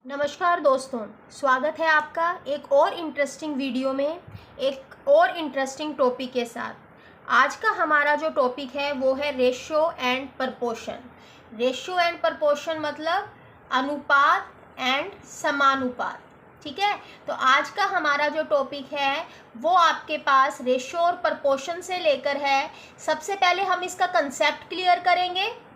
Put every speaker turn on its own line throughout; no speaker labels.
नमस्कार दोस्तों, स्वागत है आपका एक और इंटरेस्टिंग वीडियो में एक और इंटरेस्टिंग टॉपिक के साथ। आज का हमारा जो टॉपिक है वो है ratio and proportion. Ratio and proportion मतलब अनुपात एंड समानुपात। ठीक है, तो आज का हमारा जो टॉपिक है वो आपके पास रेशियो और प्रपोर्शन से लेकर है। सबसे पहले हम इसका कंसेप्ट क्लियर करेंगे,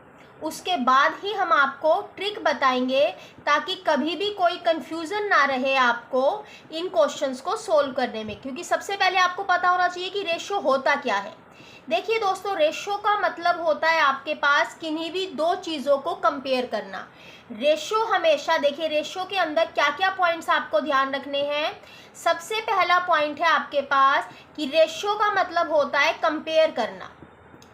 उसके बाद ही हम आपको ट्रिक बताएंगे ताकि कभी भी कोई कंफ्यूजन ना रहे आपको इन क्वेश्चंस को सोल्व करने में। क्योंकि सबसे पहले आपको पता होना चाहिए कि रेशियो होता क्या है। देखिए दोस्तों, रेशियो का मतलब होता है आपके पास किन्हीं भी दो चीज़ों को कंपेयर करना। रेशियो हमेशा देखिए, रेशियो के अंदर क्या क्या पॉइंट्स आपको ध्यान रखने हैं। सबसे पहला पॉइंट है आपके पास कि रेशियो का मतलब होता है कंपेयर करना।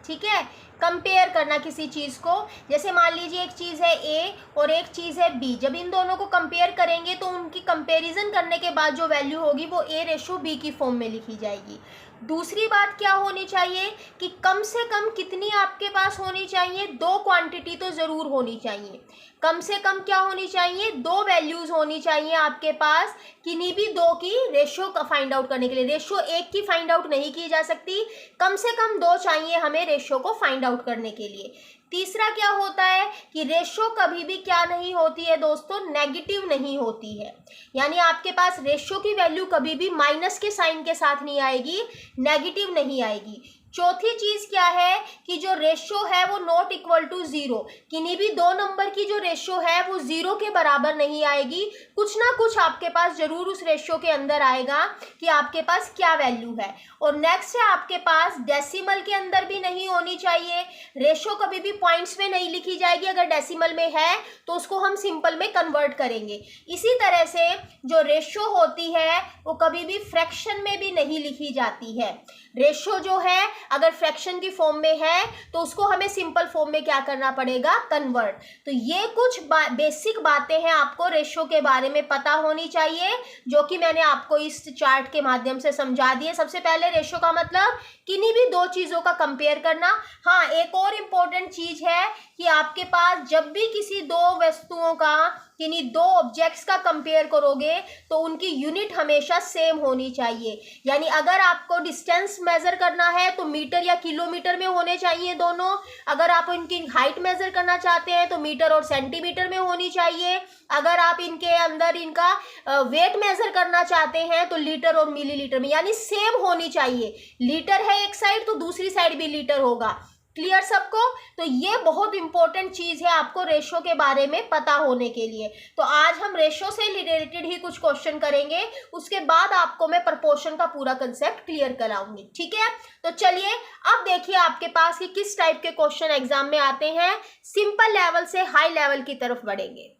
ठीक है, कंपेयर करना किसी चीज़ को। जैसे मान लीजिए एक चीज़ है ए और एक चीज़ है बी, जब इन दोनों को कंपेयर करेंगे तो उनकी कंपैरिजन करने के बाद जो वैल्यू होगी वो ए रेशो बी की फॉर्म में लिखी जाएगी। दूसरी बात क्या होनी चाहिए कि कम से कम कितनी आपके पास होनी चाहिए, दो क्वांटिटी तो ज़रूर होनी चाहिए। कम से कम क्या होनी चाहिए, दो वैल्यूज़ होनी चाहिए आपके पास किन्हीं भी दो की रेशियो का फाइंड आउट करने के लिए। रेशियो एक की फाइंड आउट नहीं की जा सकती, कम से कम दो चाहिए हमें रेशियो को फाइंड आउट करने के लिए। तीसरा क्या होता है कि रेशियो कभी भी क्या नहीं होती है दोस्तों, नेगेटिव नहीं होती है। यानी आपके पास रेशियो की वैल्यू कभी भी माइनस के साइन के साथ नहीं आएगी, नेगेटिव नहीं आएगी। चौथी चीज क्या है कि जो रेशियो है वो नॉट इक्वल टू जीरो। किन्हीं भी दो नंबर की जो रेशियो है वो जीरो के बराबर नहीं आएगी, कुछ ना कुछ आपके पास जरूर उस रेशियो के अंदर आएगा कि आपके पास क्या वैल्यू है। और नेक्स्ट है आपके पास डेसिमल के अंदर भी नहीं होनी चाहिए। रेशियो कभी भी पॉइंट्स में नहीं लिखी जाएगी, अगर डेसिमल में है तो उसको हम सिंपल में कन्वर्ट करेंगे। इसी तरह से जो रेशियो होती है वो कभी भी फ्रैक्शन में भी नहीं लिखी जाती है। रेशियो जो है अगर फ्रैक्शन की फॉर्म में है तो उसको हमें सिंपल फॉर्म में क्या करना पड़ेगा, कन्वर्ट। तो ये कुछ बेसिक बातें हैं आपको रेशियो के बारे में पता होनी चाहिए, जो कि मैंने आपको इस चार्ट के माध्यम से समझा दिए। सबसे पहले रेशियो का मतलब किन्हीं भी दो चीज़ों का कंपेयर करना। हाँ, एक और इम्पोर्टेंट चीज़ है कि आपके पास जब भी किसी दो वस्तुओं का, किन्हीं दो ऑब्जेक्ट्स का कंपेयर करोगे तो उनकी यूनिट हमेशा सेम होनी चाहिए। यानी अगर आपको डिस्टेंस मेजर करना है तो मीटर या किलोमीटर में होने चाहिए दोनों। अगर आप इनकी हाइट मेजर करना चाहते हैं तो मीटर और सेंटीमीटर में होनी चाहिए। अगर आप इनके अंदर इनका वेट मेजर करना चाहते हैं तो लीटर और मिलीलीटर में, यानी सेम होनी चाहिए। लीटर है एक साइड तो दूसरी साइड भी लीटर होगा। क्लियर सबको? तो ये बहुत इंपॉर्टेंट चीज है आपको रेशियो के बारे में पता होने के लिए। तो आज हम रेशियो से रिलेटेड ही कुछ क्वेश्चन करेंगे, उसके बाद आपको मैं प्रपोर्शन का पूरा कंसेप्ट क्लियर कराऊंगी। ठीक है, तो चलिए अब देखिए आपके पास कि किस टाइप के क्वेश्चन एग्जाम में आते हैं। सिंपल लेवल से हाई लेवल की तरफ बढ़ेंगे।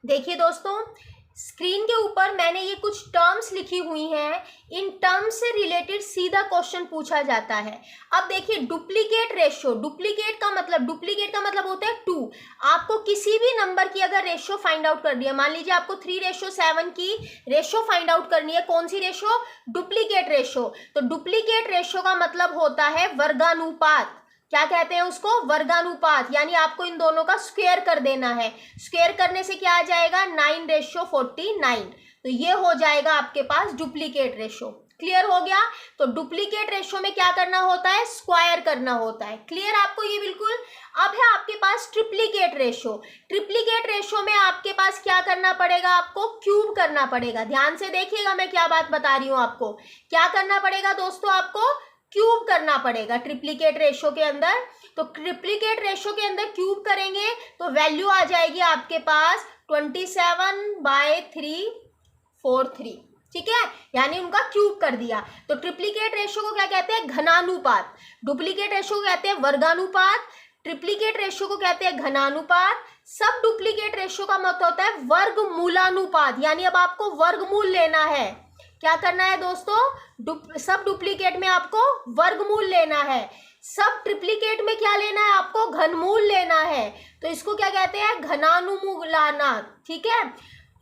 देखिए दोस्तों, स्क्रीन के ऊपर मैंने ये कुछ टर्म्स लिखी हुई हैं, इन टर्म्स से रिलेटेड सीधा क्वेश्चन पूछा जाता है। अब देखिए, डुप्लीकेट रेशियो, डुप्लीकेट का मतलब होता है टू। आपको किसी भी नंबर की अगर रेशियो फाइंड आउट करनी है, मान लीजिए आपको 3:7 की रेशियो फाइंड आउट करनी है, कौन सी रेशियो, डुप्लीकेट रेशियो। तो डुप्लीकेट रेशियो का मतलब होता है वर्गानुपात। क्या कहते हैं उसको, वर्गानुपात। यानी आपको इन दोनों का स्क्वायर कर देना है। स्क्वायर करने से क्या आ जाएगा, 9:49। तो ये हो जाएगा आपके पास डुप्लीकेट रेशियो। क्लियर हो गया? तो डुप्लीकेट रेशियो में क्या करना होता है, स्क्वायर करना होता है। क्लियर आपको ये बिल्कुल? अब है आपके पास ट्रिप्लीकेट रेशियो। ट्रिप्लीकेट रेशियो में आपके पास क्या करना पड़ेगा, आपको क्यूब करना पड़ेगा। ध्यान से देखिएगा मैं क्या बात बता रही हूं आपको। क्या करना पड़ेगा दोस्तों, आपको क्यूब करना पड़ेगा ट्रिप्लीकेट रेशियो के अंदर। तो ट्रिप्लीकेट रेशियो के अंदर क्यूब करेंगे तो वैल्यू आ जाएगी आपके पास 27/343। ठीक है, यानी उनका क्यूब कर दिया। तो ट्रिप्लीकेट रेशियो को क्या कहते हैं, घनानुपात। डुप्लीकेट रेशियो को कहते हैं वर्गानुपात, ट्रिप्लीकेट रेशियो को कहते हैं घनानुपात। सब डुप्लीकेट रेशियो का मतलब होता है वर्गमूलानुपात। यानी अब आपको वर्गमूल लेना है। क्या करना है दोस्तों, सब डुप्लीकेट में आपको वर्गमूल लेना है, सब ट्रिप्लीकेट में क्या लेना है, आपको घनमूल लेना है। तो इसको क्या कहते हैं, घनानुमूलानात। ठीक है,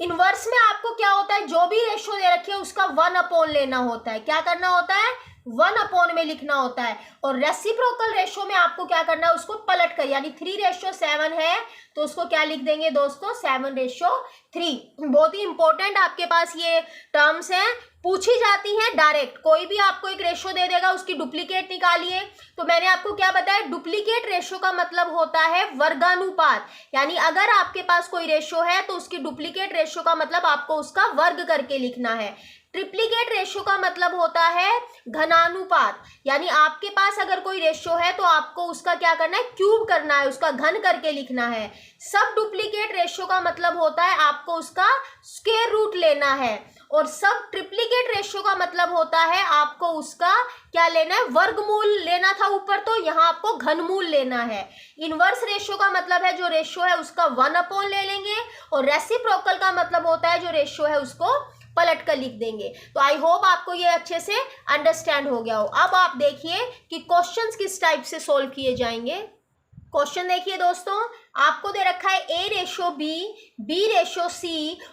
इनवर्स में आपको क्या होता है, जो भी रेशियो दे रखी है उसका 1 अपॉन लेना होता है। क्या करना होता है, 1 अपॉन में लिखना होता है। और रेसिप्रोकल रेशो में आपको क्या करना है, उसको पलट कर, यानी 3:7 है तो उसको क्या लिख देंगे दोस्तों, 7:3। बहुत ही इंपॉर्टेंट आपके पास ये टर्म्स हैं, पूछी जाती हैं डायरेक्ट। कोई भी आपको एक रेशो दे देगा, उसकी डुप्लीकेट निकालिए। तो मैंने आपको क्या बताया, डुप्लीकेट रेशो का मतलब होता है वर्गानुपात, यानी अगर आपके पास कोई रेशो है तो उसकी डुप्लीकेट रेशो का मतलब आपको उसका वर्ग करके लिखना है। ट्रिप्लीकेट रेशो का मतलब होता है घनानुपात, यानी आपके पास अगर कोई रेशो है तो आपको उसका क्या करना है, क्यूब करना है, उसका घन करके लिखना है। सब डुप्लीकेट रेशो का मतलब होता है आपको उसका स्क्वायर रूट लेना है। और सब ट्रिप्लीकेट रेशो का मतलब होता है आपको उसका क्या लेना है, वर्गमूल लेना था ऊपर, तो यहाँ आपको घनमूल लेना है। इनवर्स रेशो का मतलब है जो रेशो है उसका 1 अपॉन ले लेंगे। और रेसिप्रोकल का मतलब होता है जो रेशो है उसको पलट कर लिख देंगे। तो आई होप आपको ये अच्छे से अंडरस्टैंड हो गया हो। अब आप देखिए कि क्वेश्चंस किस टाइप से सोल्व किए जाएंगे। क्वेश्चन देखिए दोस्तों, आपको दे रखा है A:B:C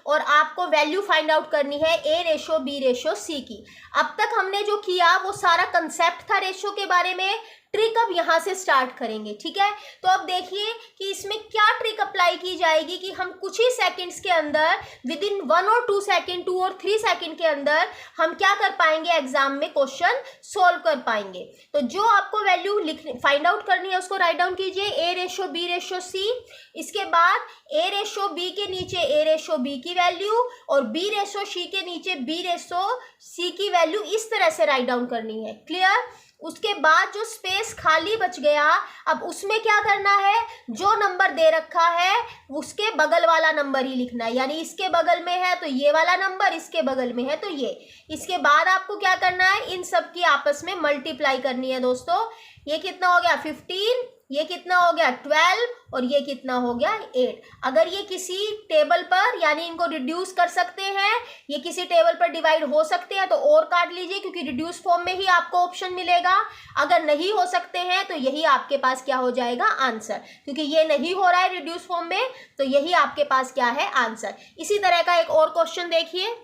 और आपको वैल्यू फाइंड आउट करनी है A:B:C की। अब तक हमने जो किया वो सारा कंसेप्ट था रेशो के बारे में। ट्रिक अब यहाँ से स्टार्ट करेंगे, ठीक है। तो अब देखिए कि इसमें क्या ट्रिक अप्लाई की जाएगी कि हम कुछ ही सेकंड्स के अंदर, विद इन 1 और 2 सेकंड, 2 और 3 सेकंड के अंदर हम क्या कर पाएंगे, एग्जाम में क्वेश्चन सोल्व कर पाएंगे। तो जो आपको वैल्यू फाइंड आउट करनी है उसको राइट डाउन कीजिए, A:B:C। इसके बाद A:B के नीचे A:B की वैल्यू और B:C के नीचे B:C की वैल्यू इस तरह से राइट डाउन करनी है। क्लियर। उसके बाद जो स्पेस खाली बच गया, अब उसमें क्या करना है, जो नंबर दे रखा है उसके बगल वाला नंबर ही लिखना है, यानी इसके बगल में है तो ये वाला नंबर, इसके बगल में है तो ये। इसके बाद आपको क्या करना है, इन सब की आपस में मल्टीप्लाई करनी है दोस्तों। ये कितना हो गया 15, ये कितना हो गया 12 और ये कितना हो गया 8। अगर ये किसी टेबल पर, यानी इनको रिड्यूस कर सकते हैं, ये किसी टेबल पर डिवाइड हो सकते हैं तो और काट लीजिए, क्योंकि रिड्यूस फॉर्म में ही आपको ऑप्शन मिलेगा। अगर नहीं हो सकते हैं तो यही आपके पास क्या हो जाएगा, आंसर। क्योंकि ये नहीं हो रहा है रिड्यूस फॉर्म में तो यही आपके पास क्या है, आंसर। इसी तरह का एक और क्वेश्चन देखिए।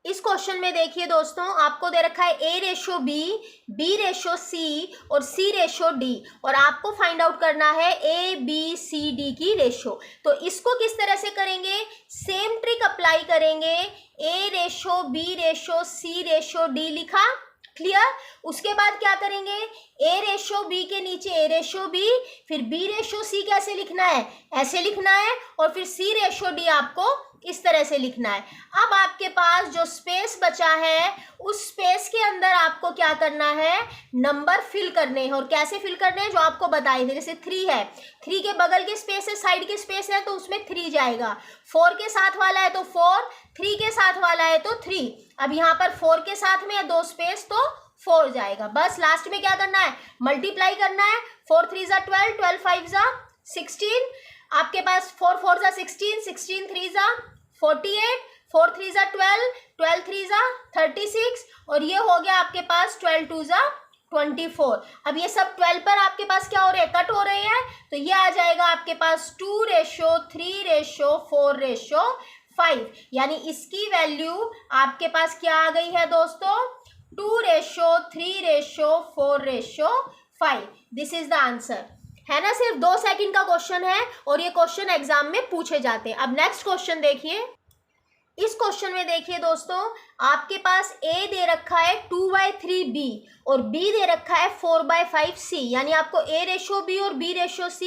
इस क्वेश्चन में देखिए दोस्तों, आपको दे रखा है A:B, B:C और C:D और आपको फाइंड आउट करना है ABCD की रेशो। तो इसको किस तरह से करेंगे, सेम ट्रिक अप्लाई करेंगे। A:B:C:D लिखा, क्लियर। उसके बाद क्या करेंगे, A:B के नीचे A:B, फिर B:C कैसे लिखना है, ऐसे लिखना है, और फिर C:D आपको इस तरह से लिखना है। अब आपके पास जो स्पेस बचा है उस स्पेस के अंदर आपको क्या करना है, नंबर फिल करने हैं। और कैसे फिल करने हैं, जो आपको बताए थे। जैसे 3 है, 3 के बगल के स्पेस है, साइड के स्पेस है तो उसमें 3 जाएगा। 4 के साथ वाला है तो 4, 3 के साथ वाला है तो 3। अब यहाँ पर 4 के साथ में है 2 स्पेस तो 4 जाएगा। बस लास्ट में क्या करना है, मल्टीप्लाई करना है। 4 3 = 12, 12 5 = 16। आपके पास 4 4 = 16, 16 3 = 48, 4 3 = 12, 12 3 = 36 और ये हो गया आपके पास 12 2 = 24। अब ये सब 12 पर आपके पास क्या हो रहे हैं, कट हो रहे हैं, तो ये आ जाएगा आपके पास 2:3:4:5, यानी इसकी वैल्यू आपके पास क्या आ गई है दोस्तों, 2:3:4:5। दिस इज द आंसर, है ना। सिर्फ 2 सेकंड का क्वेश्चन है और ये क्वेश्चन एग्जाम में पूछे जाते हैं। अब नेक्स्ट क्वेश्चन देखिए। इस क्वेश्चन में देखिए दोस्तों, आपके पास A दे रखा है 2/3B और B दे रखा है 4/5C, यानी आपको A:B और B:C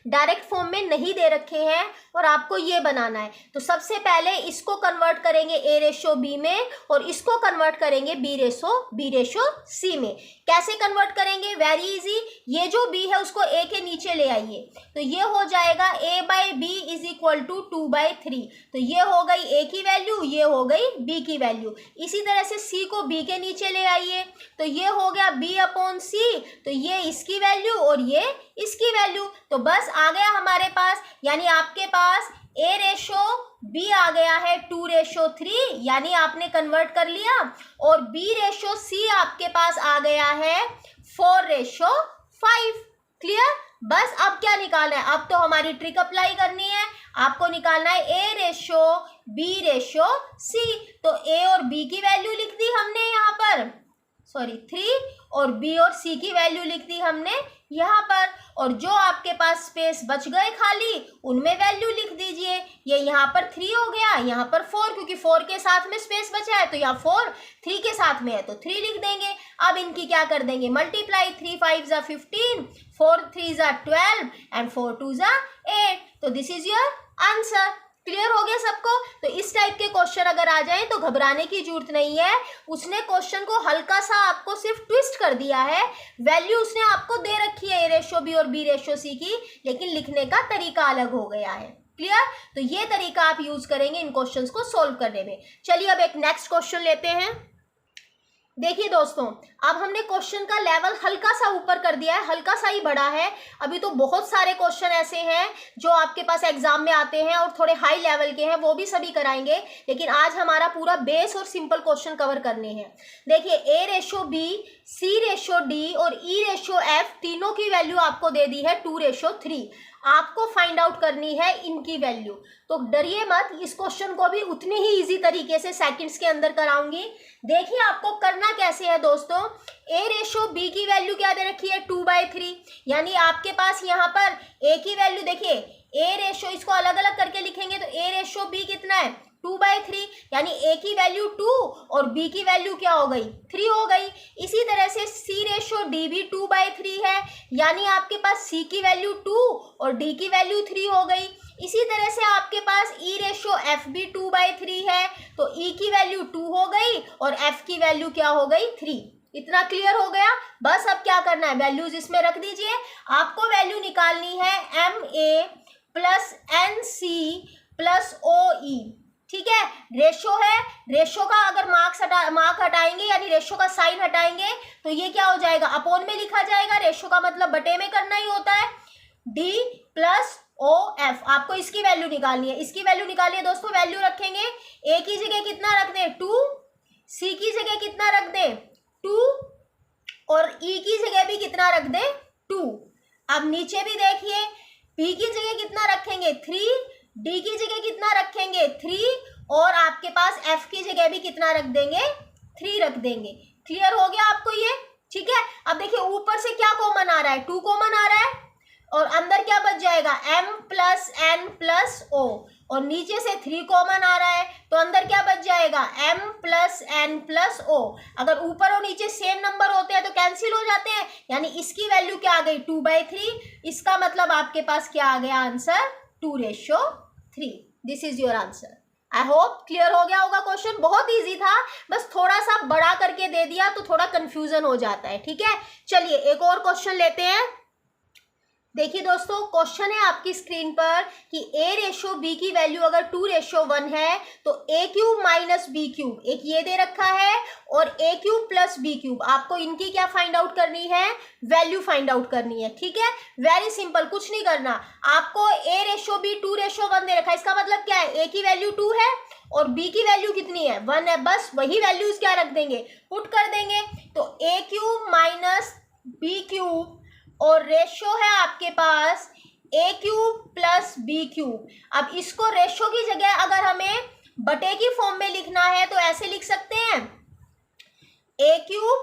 डायरेक्ट फॉर्म में नहीं दे रखे हैं और आपको ये बनाना है। तो सबसे पहले इसको कन्वर्ट करेंगे A:B में और इसको कन्वर्ट करेंगे B:C में। कैसे कन्वर्ट करेंगे, वेरी इजी। ये जो B है उसको A के नीचे ले आइए, तो ये हो जाएगा A/B = 2/3। तो ये हो गई A की वैल्यू, ये हो गई B की वैल्यू। इसी तरह से C को B के नीचे ले आइए, तो ये हो गया B/C, तो ये इसकी वैल्यू और ये इसकी वैल्यू। तो बस आ गया हमारे पास, यानी आपके पास A:B आ गया है 2:3, यानी आपने कन्वर्ट कर लिया, और B:C आपके पास आ गया है 4:5। क्लियर। बस अब क्या निकालना है, अब तो हमारी ट्रिक अप्लाई करनी है। आपको निकालना है A:B:C। तो A और B की वैल्यू लिख दी हमने यहाँ पर, सॉरी 3 और बी और सी की वैल्यू लिख दी हमने यहाँ पर, और जो आपके पास स्पेस बच गए खाली उनमें वैल्यू लिख दीजिए। ये यहाँ पर 3 हो गया, यहाँ पर 4, क्योंकि 4 के साथ में स्पेस बचा है तो यहाँ 4, 3 के साथ में है तो 3 लिख देंगे। अब इनकी क्या कर देंगे मल्टीप्लाई, 3 5 ज़ा 15, 4 3 ज़ा 12 एंड 4 2 ज़ा 8। तो this is your answer. Clear हो गया सबको? तो इस टाइप के क्वेश्चन अगर आ जाएं तो घबराने की जरूरत नहीं है। उसने क्वेश्चन को हल्का सा आपको सिर्फ ट्विस्ट कर दिया है, वैल्यू उसने आपको दे रखी है A/B और B/C की, लेकिन लिखने का तरीका अलग हो गया है। क्लियर? तो ये तरीका आप यूज करेंगे इन क्वेश्चंस को सोल्व करने में। चलिए अब एक नेक्स्ट क्वेश्चन लेते हैं। देखिए दोस्तों, अब हमने क्वेश्चन का लेवल हल्का सा ऊपर कर दिया है, हल्का सा ही बड़ा है। अभी तो बहुत सारे क्वेश्चन ऐसे हैं जो आपके पास एग्जाम में आते हैं और थोड़े हाई लेवल के हैं, वो भी सभी कराएंगे, लेकिन आज हमारा पूरा बेस और सिंपल क्वेश्चन कवर करने हैं। देखिए A/B, C/D और E/F तीनों की वैल्यू आपको दे दी है 2/3। आपको फाइंड आउट करनी है इनकी वैल्यू। तो डरिए मत, इस क्वेश्चन को भी उतनी ही इजी तरीके से सेकंड्स के अंदर कराऊंगी। देखिए आपको करना कैसे है दोस्तों। A/B की वैल्यू क्या दे रखी है 2/3, यानी आपके पास यहाँ पर A की वैल्यू देखिए इसको अलग अलग करके लिखेंगे तो A/B कितना है 2/3, यानी A की वैल्यू 2 और B की वैल्यू क्या हो गई 3 हो गई। इसी तरह से C/D भी 2/3 है, यानी आपके पास C की वैल्यू 2 और D की वैल्यू 3 हो गई। इसी तरह से आपके पास E/F भी 2/3 है, तो E की वैल्यू 2 हो गई और F की वैल्यू क्या हो गई 3। इतना क्लियर हो गया? बस अब क्या करना है, वैल्यूज इसमें रख दीजिए। आपको वैल्यू निकालनी है MA plus NC plus OE। ठीक है, रेशो है, रेशो का अगर मार्क हटाएंगे यानी रेशो का साइन हटाएंगे तो ये क्या हो जाएगा अपॉन में लिखा जाएगा। रेशो का मतलब बटे में करना ही होता है। D प्लस OF आपको इसकी वैल्यू निकालनी है। इसकी वैल्यू निकालिए दोस्तों, वैल्यू रखेंगे A की जगह कितना रख दें 2, C की जगह कितना रख दें 2 और E की जगह भी कितना रख दें 2। अब नीचे भी देखिए P की जगह कितना रखेंगे 3, D की जगह कितना रखेंगे 3 और आपके पास F की जगह भी कितना रख देंगे 3 रख देंगे। क्लियर हो गया आपको ये? ठीक है, अब देखिए ऊपर से क्या कॉमन आ रहा है 2 कॉमन आ रहा है और अंदर क्या बच जाएगा M plus N plus O और नीचे से 3 कॉमन आ रहा है तो अंदर क्या बच जाएगा M plus N plus O। अगर ऊपर और नीचे सेम नंबर होते हैं तो कैंसिल हो जाते हैं, यानी इसकी वैल्यू क्या आ गई 2/3। इसका मतलब आपके पास क्या आ गया answer 2/3। This is your answer. I hope clear हो गया होगा। क्वेश्चन बहुत इजी था, बस थोड़ा सा बड़ा करके दे दिया तो थोड़ा कंफ्यूजन हो जाता है। ठीक है, चलिए एक और क्वेश्चन लेते हैं। देखिए दोस्तों, क्वेश्चन है आपकी स्क्रीन पर कि A/B की वैल्यू अगर 2/1 है तो A³ माइनस B³, एक ये दे रखा है और A³ प्लस B³ आपको इनकी क्या फाइंड आउट करनी है वैल्यू फाइंड आउट करनी है। ठीक है, वेरी सिंपल, कुछ नहीं करना आपको। A/B 2/1 दे रखा है, इसका मतलब क्या है A की वैल्यू 2 है और B की वैल्यू कितनी है 1 है, बस वही वैल्यूज क्या रख देंगे पुट कर देंगे। तो A³ माइनस B³ और रेशो है आपके पास A³ प्लस B³। अब इसको रेशो की जगह अगर हमें बटे की फॉर्म में लिखना है तो ऐसे लिख सकते हैं A³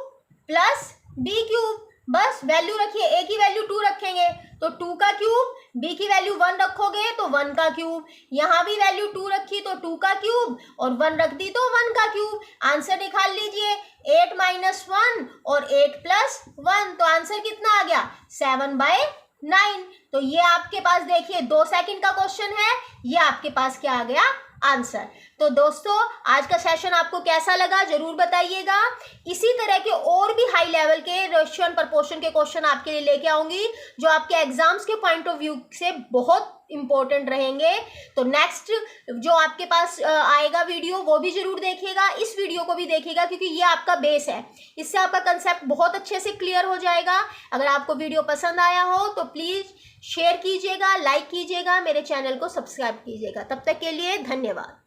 प्लस B³। बस वैल्यू रखिए, A की वैल्यू 2 रखेंगे तो 2 का क्यूब, B की वैल्यू 1 रखोगे तो 1 का क्यूब, यहाँ भी वैल्यू 2 रखी तो 2 का क्यूब और 1 रख दी तो 1 का क्यूब। आंसर निकाल लीजिए 8 माइनस 1 और 8 प्लस 1, तो आंसर कितना आ गया 7/9। तो ये आपके पास देखिए 2 सेकंड का क्वेश्चन है, ये आपके पास क्या आ गया आंसर। तो दोस्तों आज का सेशन आपको कैसा लगा जरूर बताइएगा। इसी तरह के और भी हाई लेवल के रेशियो एंड प्रपोर्शन के क्वेश्चन आपके लिए लेके आऊंगी जो आपके एग्जाम्स के पॉइंट ऑफ व्यू से बहुत इंपॉर्टेंट रहेंगे। तो नेक्स्ट जो आपके पास आएगा वीडियो वो भी जरूर देखिएगा, इस वीडियो को भी देखिएगा क्योंकि ये आपका बेस है, इससे आपका कंसेप्ट बहुत अच्छे से क्लियर हो जाएगा। अगर आपको वीडियो पसंद आया हो तो प्लीज शेयर कीजिएगा, लाइक कीजिएगा, मेरे चैनल को सब्सक्राइब कीजिएगा। तब तक के लिए धन्यवाद।